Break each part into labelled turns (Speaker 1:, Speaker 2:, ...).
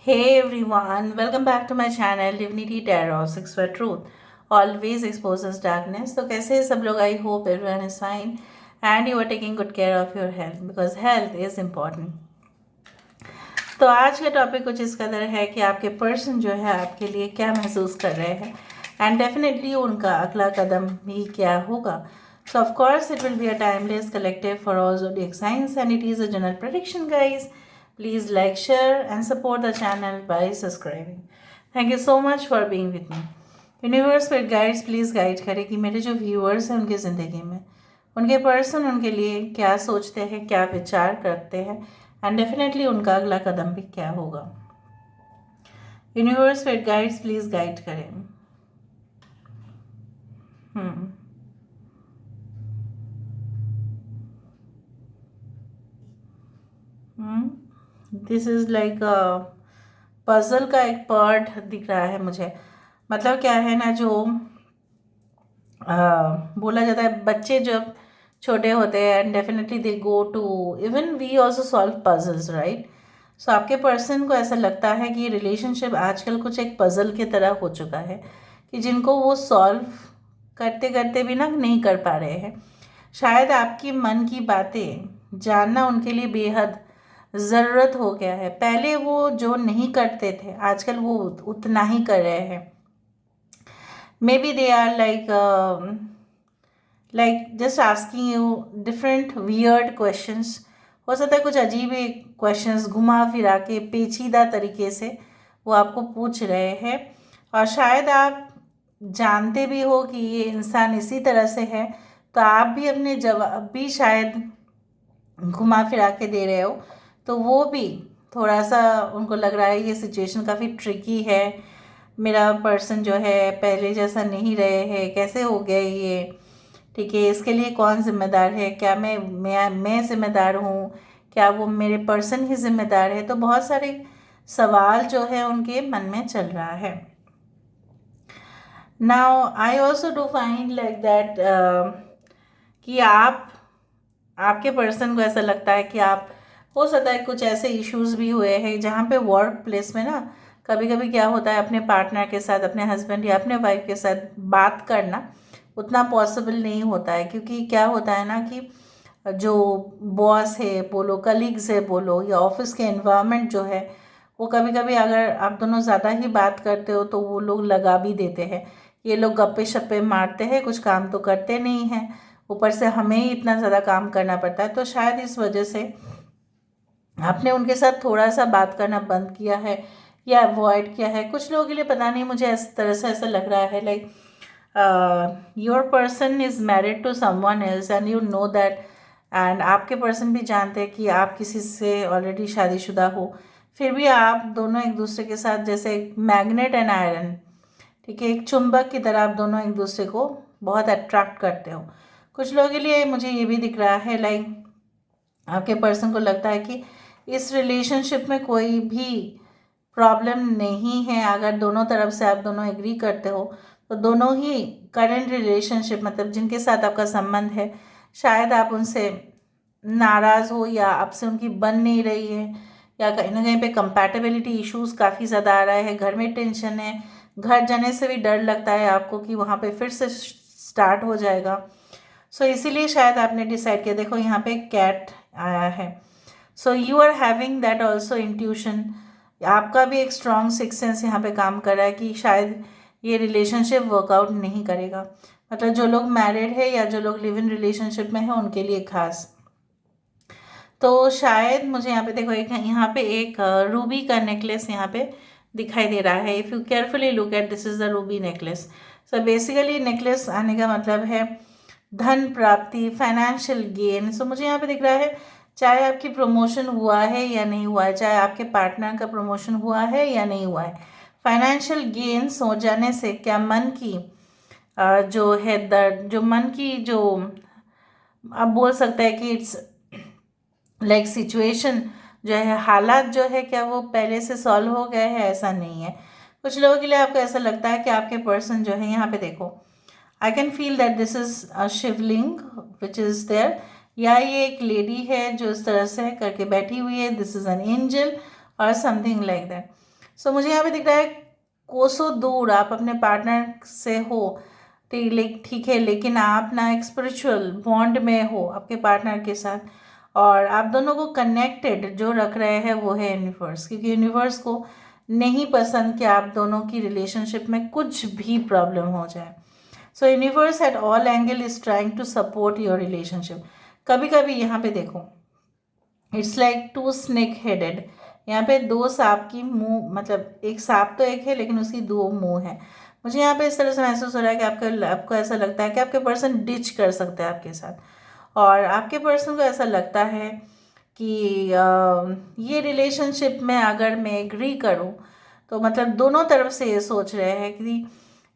Speaker 1: Hey everyone, welcome back to my channel Divinity Tarot 6 for Truth. Always exposes darkness. तो कैसे हैं सब लोग? I hope everyone is fine and you are taking good care of your health because health is important. तो आज का topic कुछ इस कदर है कि आपके पर्सन जो है आपके लिए क्या महसूस कर रहे हैं एंड डेफिनेटली उनका अगला कदम भी क्या होगा. So of course it will be a timeless collective for all zodiac signs and it is a general prediction, guys. Please like, share and support the channel by subscribing. Thank you so much for being with me. Universe पर guides please guide करें कि मेरे जो viewers हैं उनकी ज़िंदगी में उनके पर्सन उनके लिए क्या सोचते हैं, क्या विचार करते हैं एंड डेफिनेटली उनका अगला कदम भी क्या होगा. यूनिवर्स पर गाइड्स प्लीज़ गाइड करें. दिस इज़ लाइक पजल का एक पार्ट दिख रहा है मुझे. मतलब क्या है ना, जो बोला जाता है बच्चे जब छोटे होते हैं and definitely they go to even we also solve puzzles, right. So आपके पर्सन को ऐसा लगता है कि रिलेशनशिप आजकल कुछ एक पजल की तरह हो चुका है कि जिनको वो सॉल्व करते करते भी ना नहीं कर पा रहे हैं. शायद आपकी मन की बातें जानना उनके लिए बेहद ज़रूरत हो गया है. पहले वो जो नहीं करते थे आजकल वो उतना ही कर रहे हैं. Maybe they are like just asking you different weird questions. हो सकता है कुछ अजीब ही क्वेश्चंस घुमा फिरा के पेचीदा तरीके से वो आपको पूछ रहे हैं और शायद आप जानते भी हो कि ये इंसान इसी तरह से है, तो आप भी अपने जवाब भी शायद घुमा फिरा के दे रहे हो. तो वो भी थोड़ा सा उनको लग रहा है ये सिचुएशन काफ़ी ट्रिकी है, मेरा पर्सन जो है पहले जैसा नहीं रहे हैं, कैसे हो गए ये, ठीक है, इसके लिए कौन ज़िम्मेदार है, क्या मैं ज़िम्मेदार हूँ, क्या वो मेरे पर्सन ही ज़िम्मेदार है. तो बहुत सारे सवाल जो है उनके मन में चल रहा है. Now I also do find like that कि आपके पर्सन को ऐसा लगता है कि आप, हो सकता है कुछ ऐसे इश्यूज भी हुए हैं जहाँ पे वर्क प्लेस में ना कभी कभी क्या होता है अपने पार्टनर के साथ, अपने हस्बैंड या अपने वाइफ के साथ बात करना उतना पॉसिबल नहीं होता है. क्योंकि क्या होता है ना कि जो बॉस है बोलो, कलीग्स है बोलो, या ऑफिस के एनवायरनमेंट जो है वो कभी कभी अगर आप दोनों ज़्यादा ही बात करते हो तो वो लोग लगा भी देते हैं. ये लोग गप्पे शप्पे मारते हैं, कुछ काम तो करते नहीं हैं, ऊपर से हमें ही इतना ज़्यादा काम करना पड़ता है. तो शायद इस वजह से आपने उनके साथ थोड़ा सा बात करना बंद किया है या अवॉइड किया है. कुछ लोगों के लिए पता नहीं, मुझे इस तरह से ऐसा लग रहा है like your person is married to someone else and you know that, and आपके पर्सन भी जानते हैं कि आप किसी से ऑलरेडी शादीशुदा हो, फिर भी आप दोनों एक दूसरे के साथ जैसे मैग्नेट एंड आयरन, ठीक है, एक चुंबक की तरह आप दोनों एक दूसरे को बहुत अट्रैक्ट करते हो. कुछ लोगों के लिए मुझे ये भी दिख रहा है लाइक आपके पर्सन को लगता है कि इस रिलेशनशिप में कोई भी प्रॉब्लम नहीं है अगर दोनों तरफ से आप दोनों एग्री करते हो. तो दोनों ही करंट रिलेशनशिप, मतलब जिनके साथ आपका संबंध है, शायद आप उनसे नाराज़ हो या आपसे उनकी बन नहीं रही है, या कहीं ना कहीं पे कंपैटिबिलिटी इश्यूज काफ़ी ज़्यादा आ रहा है, घर में टेंशन है, घर जाने से भी डर लगता है आपको कि वहाँ पे फिर से स्टार्ट हो जाएगा. सो इसीलिए शायद आपने डिसाइड किया. देखो यहाँ पे कैट आया है. So you are having that also intuition. आपका भी एक स्ट्रॉन्ग सिक्स सेंस यहाँ पे काम कर रहा है कि शायद ये रिलेशनशिप वर्कआउट नहीं करेगा. मतलब जो लोग मैरिड है या जो लोग लिव इन रिलेशनशिप में है उनके लिए खास. तो शायद मुझे यहाँ पे देखो एक रूबी का नेकलेस यहाँ पे दिखाई दे रहा है. If you carefully look at, this is the Ruby necklace. So basically necklace आने का मतलब है धन प्राप्ति, फाइनेंशियल गेन. सो मुझे यहाँ पे दिख रहा है चाहे आपकी प्रमोशन हुआ है या नहीं हुआ है, चाहे आपके पार्टनर का प्रमोशन हुआ है या नहीं हुआ है, फाइनेंशियल गेन्स हो जाने से क्या मन की जो है दर्द, जो मन की जो आप बोल सकते हैं कि इट्स लाइक सिचुएशन जो है, हालात जो है, क्या वो पहले से सॉल्व हो गए हैं? ऐसा नहीं है. कुछ लोगों के लिए आपको ऐसा लगता है कि आपके पर्सन जो है, यहाँ पे देखो I can feel that this is a Shivling which is there, या ये एक लेडी है जो इस तरह से करके बैठी हुई है, दिस इज़ एन एंजल और समथिंग लाइक दैट. सो मुझे यहाँ पे दिख रहा है कोसों दूर आप अपने पार्टनर से हो, ठीक है, लेकिन आप ना एक स्पिरिचुअल बॉन्ड में हो आपके पार्टनर के साथ, और आप दोनों को कनेक्टेड जो रख रहे हैं वो है यूनिवर्स, क्योंकि यूनिवर्स को नहीं पसंद कि आप दोनों की रिलेशनशिप में कुछ भी प्रॉब्लम हो जाए। So universe at all angle is trying to support your relationship. कभी कभी यहाँ पे देखो, it's like two snake headed, यहाँ पे दो सांप की मुंह, मतलब एक सांप तो एक है लेकिन उसकी दो मुंह है। मुझे यहाँ पे इस तरह से महसूस हो रहा है कि आपको ऐसा लगता है कि आपके पर्सन डिच कर सकते हैं आपके साथ, और आपके पर्सन को ऐसा लगता है कि ये रिलेशनशिप में अगर मैं एग्री करूँ तो मतलब दोनों तरफ से ये सोच रहे हैं कि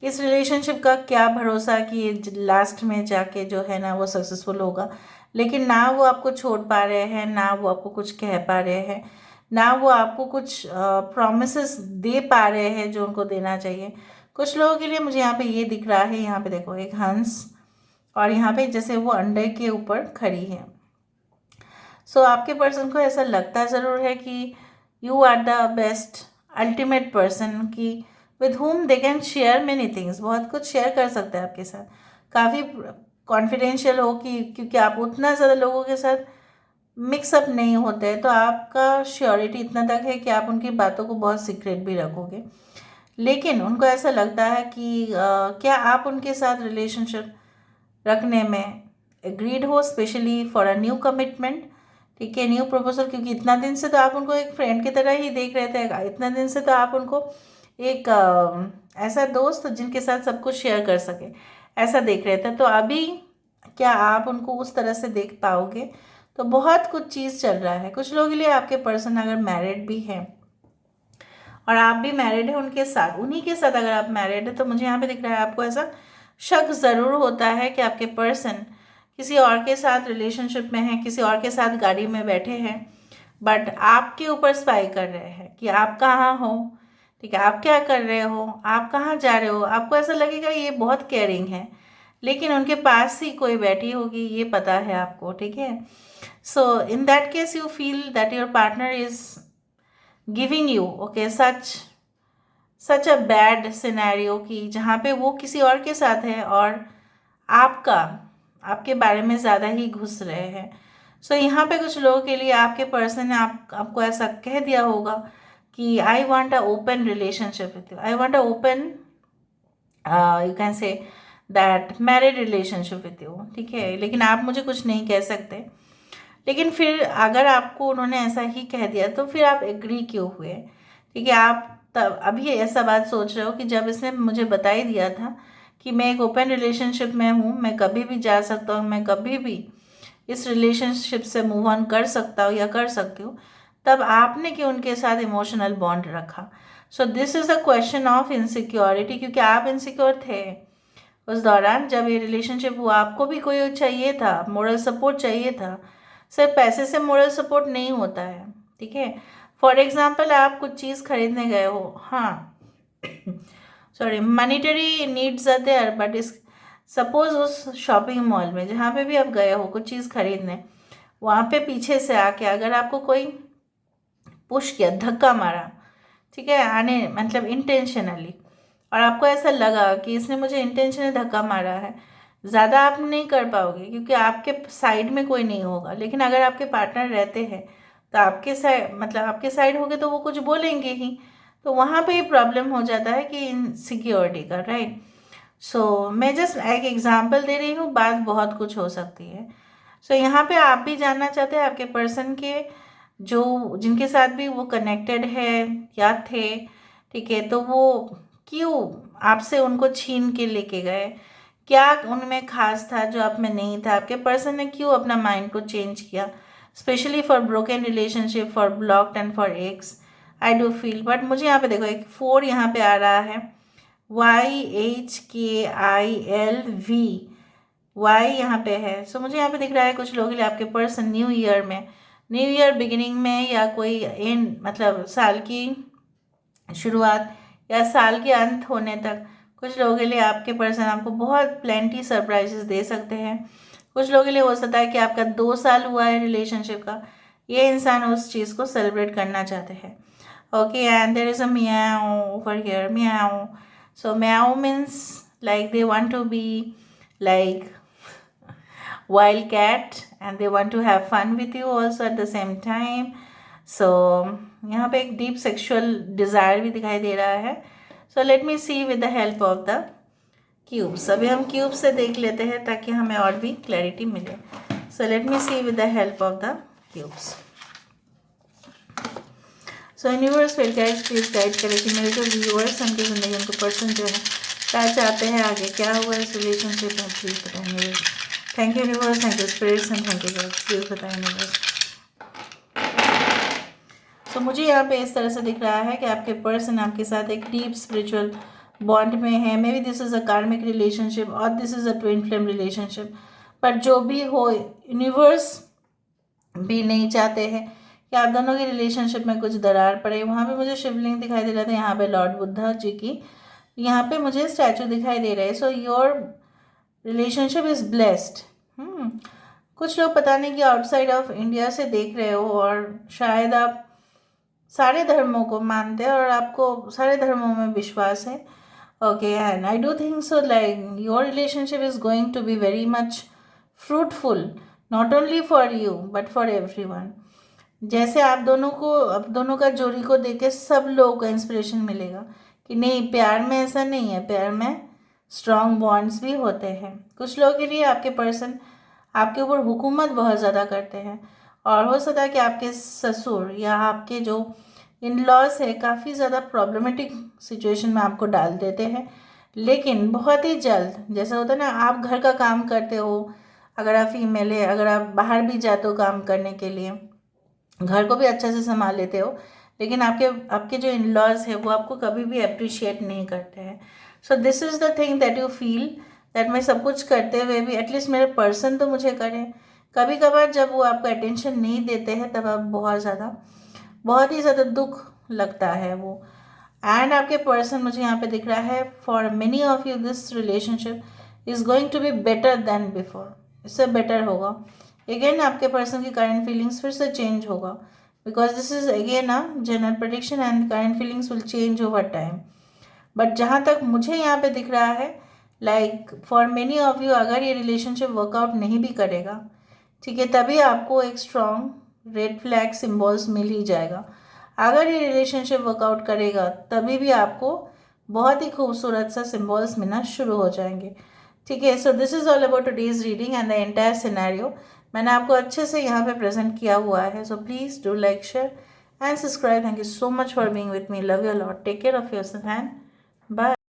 Speaker 1: इस रिलेशनशिप का क्या भरोसा कि ये लास्ट में जाके जो है ना वो सक्सेसफुल होगा। लेकिन ना वो आपको छोड़ पा रहे हैं, ना वो आपको कुछ कह पा रहे हैं, ना वो आपको कुछ प्रॉमिसेस दे पा रहे हैं जो उनको देना चाहिए। कुछ लोगों के लिए मुझे यहाँ पे ये दिख रहा है, यहाँ पे देखो एक हंस, और यहाँ पे जैसे वो अंडे के ऊपर खड़ी है। सो आपके पर्सन को ऐसा लगता ज़रूर है कि you are the best ultimate person, कि with whom they can share many things, बहुत कुछ शेयर कर सकते हैं आपके साथ, काफ़ी कॉन्फिडेंशियल हो, कि क्योंकि आप उतना ज़्यादा लोगों के साथ मिक्सअप नहीं होते हैं, तो आपका श्योरिटी इतना तक है कि आप उनकी बातों को बहुत सीक्रेट भी रखोगे। लेकिन उनको ऐसा लगता है कि क्या आप उनके साथ रिलेशनशिप रखने में एग्रीड हो, specially for a new commitment, ठीक है, न्यू प्रपोजल, क्योंकि इतना दिन से तो आप उनको एक फ्रेंड की तरह ही देख रहे थे, इतना दिन से तो आप उनको एक ऐसा दोस्त जिनके साथ सब कुछ शेयर कर सके ऐसा देख रहे थे। तो अभी क्या आप उनको उस तरह से देख पाओगे? तो बहुत कुछ चीज़ चल रहा है। कुछ लोगों के लिए आपके पर्सन अगर मैरिड भी हैं और आप भी मैरिड हैं उनके साथ, उन्हीं के साथ अगर आप मैरिड है, तो मुझे यहाँ पे दिख रहा है आपको ऐसा शक ज़रूर होता है कि आपके पर्सन किसी और के साथ रिलेशनशिप में है, किसी और के साथ गाड़ी में बैठे हैं, बट आपके ऊपर स्पाई कर रहे हैं कि आप कहाँ हो, ठीक है, आप क्या कर रहे हो, आप कहाँ जा रहे हो। आपको ऐसा लगेगा ये बहुत केयरिंग है, लेकिन उनके पास ही कोई बैठी होगी, ये पता है आपको, ठीक है। So in that case you feel that your partner is giving you okay such a bad scenario, कि जहाँ पे वो किसी और के साथ है और आपका आपके बारे में ज़्यादा ही घुस रहे हैं। सो यहाँ पे कुछ लोगों के लिए आपके पर्सन ने आपको ऐसा कह दिया होगा कि I want a open relationship with you, I want a open, you can say that married relationship with you, ठीक है, लेकिन आप मुझे कुछ नहीं कह सकते। लेकिन फिर अगर आपको उन्होंने ऐसा ही कह दिया तो फिर आप एग्री क्यों हुए? ठीक है, आप तब अभी ऐसा बात सोच रहे हो कि जब इसने मुझे बता ही दिया था कि मैं एक ओपन रिलेशनशिप में हूँ, मैं कभी भी जा सकता हूँ, मैं कभी भी इस रिलेशनशिप से मूव ऑन कर सकता हूँ या कर सकती हूँ, तब आपने क्यों उनके साथ इमोशनल बॉन्ड रखा? So this is a question of insecurity, क्योंकि आप इनसिक्योर थे उस दौरान जब ये रिलेशनशिप हुआ। आपको भी कोई चाहिए था, मोरल सपोर्ट चाहिए था। सिर्फ पैसे से मोरल सपोर्ट नहीं होता है, ठीक है। फॉर एग्जाम्पल आप कुछ चीज़ खरीदने गए हो, हाँ sorry, monetary needs are there, but इस सपोज उस शॉपिंग मॉल में जहाँ पे भी आप गए हो कुछ चीज़ खरीदने, वहाँ पे पीछे से आके अगर आपको कोई पुश किया, धक्का मारा, ठीक है, आने मतलब इंटेंशनली, और आपको ऐसा लगा कि इसने मुझे इंटेंशनली धक्का मारा है, ज़्यादा आप नहीं कर पाओगे क्योंकि आपके साइड में कोई नहीं होगा। लेकिन अगर आपके पार्टनर रहते हैं तो आपके साइड, मतलब आपके साइड होगे तो वो कुछ बोलेंगे ही, तो वहाँ पे ही प्रॉब्लम हो जाता है कि इनसिक्योरिटी का, राइट। सो मैं जस्ट एक एग्जांपल दे रही हूँ, बात बहुत कुछ हो सकती है। सो यहाँ पे आप भी जानना चाहते हैं आपके पर्सन के जो जिनके साथ भी वो कनेक्टेड है या थे, ठीक है, तो वो क्यों आपसे उनको छीन के लेके गए? क्या उनमें खास था जो आप में नहीं था? आपके पर्सन ने क्यों अपना माइंड को चेंज किया? Specially for broken relationship, for blocked and for x, I do feel. But मुझे यहाँ पे देखो एक 4 यहाँ पे आ रहा है, YHKILV, वाई यहाँ पे है। सो मुझे यहाँ पे दिख रहा है कुछ लोगों के लिए आपके पर्सन न्यू ईयर में, न्यू ईयर बिगिनिंग में, या कोई एंड मतलब साल की शुरुआत या साल के अंत होने तक, कुछ लोगों के लिए आपके पर्सन आपको बहुत प्लेंटी सरप्राइजेस दे सकते हैं। कुछ लोगों के लिए हो सकता है कि आपका 2 साल हुआ है रिलेशनशिप का, ये इंसान उस चीज़ को सेलिब्रेट करना चाहते हैं। Okay, and there is a meow over here. Meow. So meow means like they want to be like wild cat and they want to have fun with you also at the same time. So यहाँ पे एक deep sexual desire भी दिखाई दे रहा है. So let me see with the help of the cubes. अभी हम cubes से देख लेते हैं ताकि हमें और भी clarity मिले. So let me see with the help of the cubes. So universe फिर गाइड प्लीज गाइड करें कि मेरे जो व्यूअर्स हैं उनकी ज़िंदगी उनको पर्सन जो है क्या चाहते हैं, आगे क्या हुआ इस रिलेशनशिप में, प्लीज़ बताएं universe. Thank you universe, thank you spirits and thank you guys, please बताएं यूनिवर्स. तो मुझे यहाँ पे इस तरह से दिख रहा है कि आपके पर्सन आपके साथ एक डीप स्पिरिचुअल बॉन्ड में है. May be this is a कार्मिक रिलेशनशिप और this is a twin flame relationship. पर जो भी हो, यूनिवर्स भी नहीं चाहते हैं कि आप दोनों की रिलेशनशिप में कुछ दरार पड़े. वहाँ पे मुझे शिवलिंग दिखाई दे रहा था, यहाँ पे लॉर्ड बुद्धा जी की यहाँ पे मुझे स्टैचू दिखाई दे रहा है. So your relationship is blessed. कुछ लोग पता नहीं कि आउटसाइड ऑफ इंडिया से देख रहे हो और शायद आप सारे धर्मों को मानते हैं और आपको सारे धर्मों में विश्वास है. Okay, and I do think so like your relationship is going to be very much fruitful, not only for you but for everyone. जैसे आप दोनों का जोड़ी को देख के सब लोगों को इंस्पिरेशन मिलेगा कि नहीं, प्यार में ऐसा नहीं है, प्यार में स्ट्रॉन्ग बॉन्ड्स भी होते हैं. कुछ लोगों के लिए आपके पर्सन आपके ऊपर हुकूमत बहुत ज़्यादा करते हैं और हो सकता है कि आपके ससुर या आपके जो इन लॉज है काफ़ी ज़्यादा प्रॉब्लमेटिक सिचुएशन में आपको डाल देते हैं. लेकिन बहुत ही जल्द, जैसा होता है ना, आप घर का काम करते हो, अगर आप फीमेल है, अगर आप बाहर भी जाते हो काम करने के लिए, घर को भी अच्छे से संभाल लेते हो, लेकिन आपके जो इन लॉज है वो आपको कभी भी अप्रिशिएट नहीं करते हैं. So this is the thing that you feel that मैं सब कुछ करते हुए भी एटलीस्ट मेरे पर्सन तो मुझे करें. कभी कभार जब वो आपको अटेंशन नहीं देते हैं तब आप बहुत ही ज़्यादा दुख लगता है वो. एंड आपके पर्सन मुझे यहाँ पे दिख रहा है, for many of you this relationship is going to be better than before. इससे बेटर होगा. अगेन आपके पर्सन की करंट फीलिंग्स फिर से चेंज होगा, because this is again a general prediction and current feelings will change over time. But जहाँ तक मुझे यहाँ पे दिख रहा है, like for many of you अगर ये रिलेशनशिप वर्कआउट नहीं भी करेगा, ठीक है, तभी आपको एक स्ट्रॉन्ग रेड फ्लैग सिम्बॉल्स मिल ही जाएगा. अगर ये रिलेशनशिप वर्कआउट करेगा तभी भी आपको बहुत ही खूबसूरत सा सिम्बॉल्स मिलना शुरू हो जाएंगे. ठीक है, so this is all about today's reading and the entire scenario. मैंने आपको अच्छे से यहाँ पे प्रेजेंट किया हुआ है. So please do like, share and subscribe. Thank you so much for being with me. Love you lot. Take care of yourself and bye.